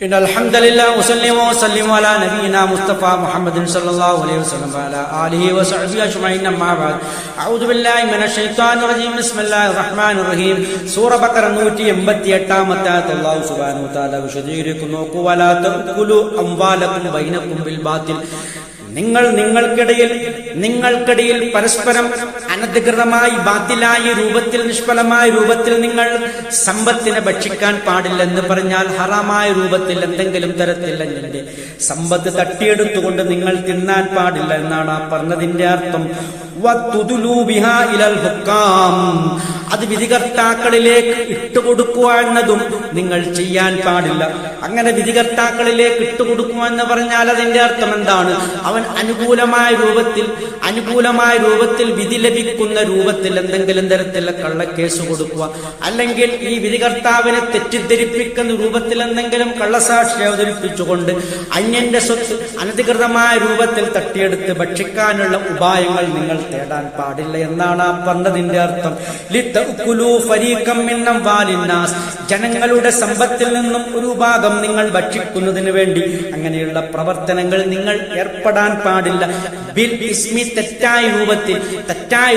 إن الحمد لله وصلي وسلم على نبينا مصطفى محمد صلى الله عليه وسلم وعلى آله وصحبه أجمعين أما بعد أعوذ بالله من الشيطان الرجيم بسم الله الرحمن الرحيم സൂറ ബഖറ 188 അല്ലാഹു സുബ്ഹാനഹു വ തആല വിശദീകരിക്കുന്നു വലാ തഅകുലു അംവാലകും ബൈനകും ബിൽ ബാത്തിൽ നിങ്ങൾക്കിടയിൽ പരസ്പരം അനധികൃതമായി ബാത്തിലായ രൂപത്തിൽ നിഷ്ഫലമായ രൂപത്തിൽ നിങ്ങൾ സമ്പത്തിനെ ഭക്ഷിക്കാൻ പാടില്ലെന്ന് പറഞ്ഞാൽ ഹറാമായ രൂപത്തിൽ എന്തെങ്കിലും തരത്തിലെങ്കിൽ സമ്പത്ത് തട്ടിയെടുത്തുകൊണ്ട് നിങ്ങൾ തിന്നാൻ പാടില്ല എന്നാണ് ആ പറഞ്ഞതിന്റെ അർത്ഥം. അത് വിധികർത്താക്കളിലേക്ക് ഇട്ടുകൊടുക്കുക എന്നതും നിങ്ങൾ ചെയ്യാൻ പാടില്ല. അങ്ങനെ വിധികർത്താക്കളിലേക്ക് ഇട്ടുകൊടുക്കുക എന്ന് പറഞ്ഞാൽ അതിന്റെ അർത്ഥം എന്താണ്? അവൻ അനുകൂലമായ രൂപത്തിൽ വിധി ലഭിക്കുന്ന രൂപത്തിൽ എന്തെങ്കിലും തരത്തിലുള്ള കള്ളക്കേസ് കൊടുക്കുക, അല്ലെങ്കിൽ ഈ വിധികർത്താവിനെ തെറ്റിദ്ധരിപ്പിക്കുന്ന രൂപത്തിൽ എന്തെങ്കിലും കള്ളസാക്ഷി അവതരിപ്പിച്ചുകൊണ്ട് അന്യന്റെ സ്വത്ത് അനധികൃതമായ രൂപത്തിൽ തട്ടിയെടുത്ത് ഭക്ഷിക്കാനുള്ള ഉപായങ്ങൾ നിങ്ങൾ തേടാൻ പാടില്ല എന്നാണ് ആ പറഞ്ഞതിന്റെ അർത്ഥം. ജനങ്ങളുടെ സമ്പത്തിൽ നിന്നും ഒരു ഭാഗം നിങ്ങൾ ഭക്ഷിക്കുന്നതിന് വേണ്ടി അങ്ങനെയുള്ള പ്രവർത്തനങ്ങൾ നിങ്ങൾ ഏർപ്പെടാൻ പാടില്ല. ബിൽ ഇസ്മി തെറ്റായ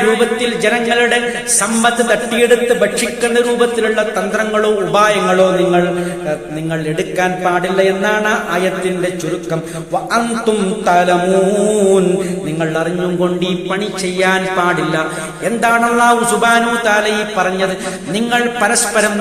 രൂപത്തിൽ ജനങ്ങളുടെ സമ്പത്ത് തട്ടിയെടുത്ത് ഭക്ഷിക്കുന്ന രൂപത്തിലുള്ള തന്ത്രങ്ങളോ ഉപായങ്ങളോ നിങ്ങൾ എടുക്കാൻ പാടില്ല എന്നാണ് ആയത്തിന്റെ ചുരുക്കം. നിങ്ങൾ അറിഞ്ഞും കൊണ്ട് ഈ പണി ചെയ്യാൻ പാടില്ല. എന്താണ് അല്ലാഹു സുബ്ഹാനഹു തആല ഈ പറഞ്ഞത്? നിങ്ങൾ പരസ്പരം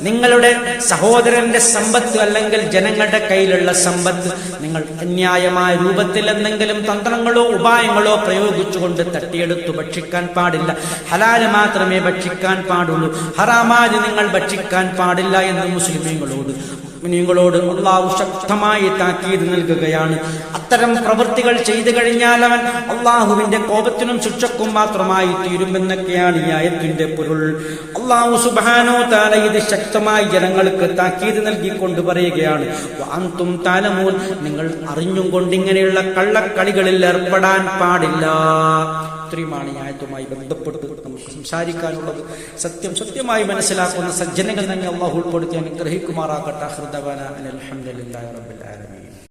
നിങ്ങളുടെ സഹോദരന്റെ സമ്പത്ത് അല്ലെങ്കിൽ ജനങ്ങളുടെ കയ്യിലുള്ള സമ്പത്ത് നിങ്ങൾ അന്യായമായ രൂപത്തിൽ എന്തെങ്കിലും തന്ത്രങ്ങളോ ഉപായങ്ങളോ പ്രയോഗിച്ചുകൊണ്ട് തട്ടിയെടുത്തു ഭക്ഷിക്കാൻ പാടില്ല. ഹലാല് മാത്രമേ ഭക്ഷിക്കാൻ പാടുള്ളൂ, ഹറാമാത് നിങ്ങൾ ഭക്ഷിക്കാൻ പാടില്ല എന്ന് മുസ്ലിമീങ്ങളോട് അള്ളാഹു ശക്തമായി താക്കീത് നൽകുകയാണ്. അത്തരം പ്രവൃത്തികൾ ചെയ്തു കഴിഞ്ഞാൽ അവൻ അള്ളാഹുവിന്റെ കോപത്തിനും ശിക്ഷക്കും മാത്രമായി തീരുമെന്നൊക്കെയാണ് ഈ ആയത്തിന്റെ പൊരുൾ. അള്ളാഹു സുബ്ഹാനഹു തആല ഇത് ശക്തമായി ജനങ്ങൾക്ക് താക്കീത് നൽകിക്കൊണ്ട് പറയുകയാണ്, അൻതും തഅലമൂൻ, നിങ്ങൾ അറിഞ്ഞും കൊണ്ട് ഇങ്ങനെയുള്ള കള്ളക്കളികളിൽ ഏർപ്പെടാൻ പാടില്ല. ഇത്രയുമാണ് ഈ ആയത്തുമായി ബന്ധപ്പെട്ട് നമുക്ക് സംസാരിക്കാനുള്ളത്. സത്യമായി മനസ്സിലാക്കുന്ന സജ്ജനങ്ങൾ തന്നെ അള്ളാഹു ഉൾപ്പെടുത്തി അനുഗ്രഹിക്കുമാറാകട്ടെ. അൽഹംദുലില്ലാഹി റബ്ബിൽ ആലമീൻ.